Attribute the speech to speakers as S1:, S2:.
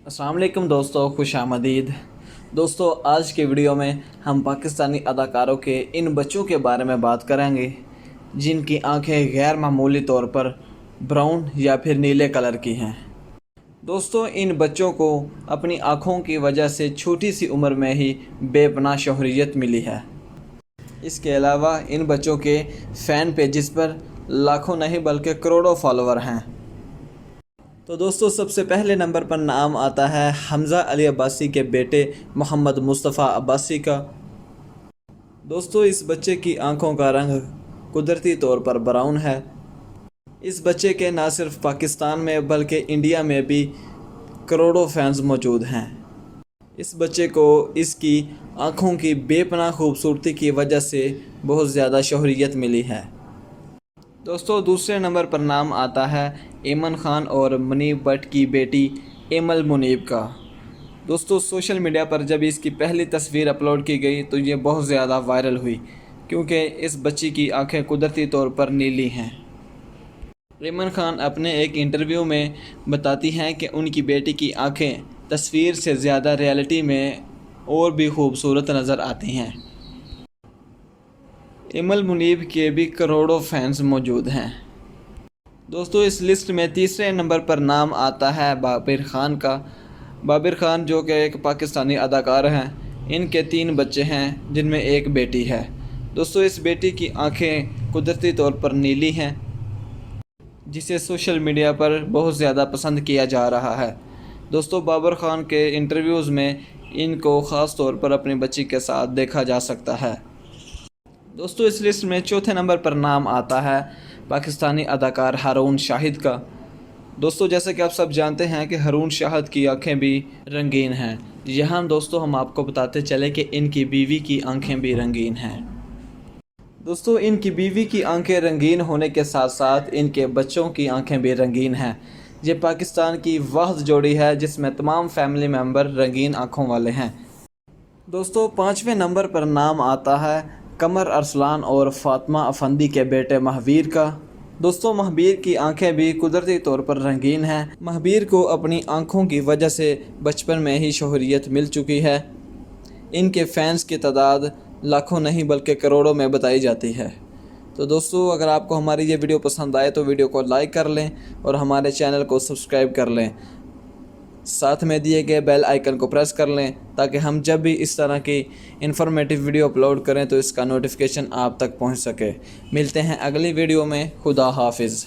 S1: अस्सलाम वालेकुम दोस्तों, खुश आमदीद। दोस्तों, आज के वीडियो में हम पाकिस्तानी अदाकारों के इन बच्चों के बारे में बात करेंगे जिनकी आंखें गैर मामूली तौर पर ब्राउन या फिर नीले कलर की हैं। दोस्तों, इन बच्चों को अपनी आँखों की वजह से छोटी सी उम्र में ही बेपनाह शोहरत मिली है। इसके अलावा इन बच्चों के फ़ैन पेजेस पर लाखों नहीं बल्कि करोड़ों फॉलोवर हैं। तो दोस्तों, सबसे पहले नंबर पर नाम आता है हमज़ा अली अब्बासी के बेटे मोहम्मद मुस्तफ़ा अब्बासी का। दोस्तों, इस बच्चे की आंखों का रंग कुदरती तौर पर ब्राउन है। इस बच्चे के ना सिर्फ पाकिस्तान में बल्कि इंडिया में भी करोड़ों फैंस मौजूद हैं। इस बच्चे को इसकी आंखों की बेपनाह खूबसूरती की वजह से बहुत ज़्यादा शोहरत मिली है। दोस्तों, दूसरे नंबर पर नाम आता है ऐमन खान और मुनीब भट्ट की बेटी एमल मुनीब का। दोस्तों, सोशल मीडिया पर जब इसकी पहली तस्वीर अपलोड की गई तो ये बहुत ज़्यादा वायरल हुई क्योंकि इस बच्ची की आंखें कुदरती तौर पर नीली हैं। ऐमन खान अपने एक इंटरव्यू में बताती हैं कि उनकी बेटी की आंखें तस्वीर से ज़्यादा रियलिटी में और भी खूबसूरत नज़र आती हैं। एमल मुनीब के भी करोड़ों फैंस मौजूद हैं। दोस्तों, इस लिस्ट में तीसरे नंबर पर नाम आता है बाबिर ख़ान का। बाबिर ख़ान जो कि एक पाकिस्तानी अदाकार हैं, इनके 3 बच्चे हैं जिनमें एक बेटी है। दोस्तों, इस बेटी की आंखें कुदरती तौर पर नीली हैं जिसे सोशल मीडिया पर बहुत ज़्यादा पसंद किया जा रहा है। दोस्तों, बाबिर ख़ान के इंटरव्यूज़ में इनको ख़ास तौर पर अपनी बच्ची के साथ देखा जा सकता है। दोस्तों, इस लिस्ट में चौथे नंबर पर नाम आता है पाकिस्तानी अदाकार हारून शाहिद का। दोस्तों, जैसे कि आप सब जानते हैं कि हारून शाहिद की आंखें भी रंगीन हैं। यहाँ दोस्तों हम आपको बताते चले कि इनकी बीवी की आंखें भी रंगीन हैं। दोस्तों, इनकी बीवी की आंखें रंगीन होने के साथ साथ इनके बच्चों की आंखें भी रंगीन हैं। ये पाकिस्तान की वाहिद जोड़ी है जिसमें तमाम फैमिली मेम्बर रंगीन आँखों वाले हैं। दोस्तों, 5वें नंबर पर नाम आता है कमर अरसलान और फ़ातिमा अफंदी के बेटे महावीर का। दोस्तों, महावीर की आंखें भी कुदरती तौर पर रंगीन हैं। महावीर को अपनी आंखों की वजह से बचपन में ही शोहरत मिल चुकी है। इनके फैंस की तादाद लाखों नहीं बल्कि करोड़ों में बताई जाती है। तो दोस्तों, अगर आपको हमारी ये वीडियो पसंद आए तो वीडियो को लाइक कर लें और हमारे चैनल को सब्सक्राइब कर लें। साथ में दिए गए बेल आइकन को प्रेस कर लें ताकि हम जब भी इस तरह की इन्फॉर्मेटिव वीडियो अपलोड करें तो इसका नोटिफिकेशन आप तक पहुंच सके। मिलते हैं अगली वीडियो में। खुदा हाफिज़।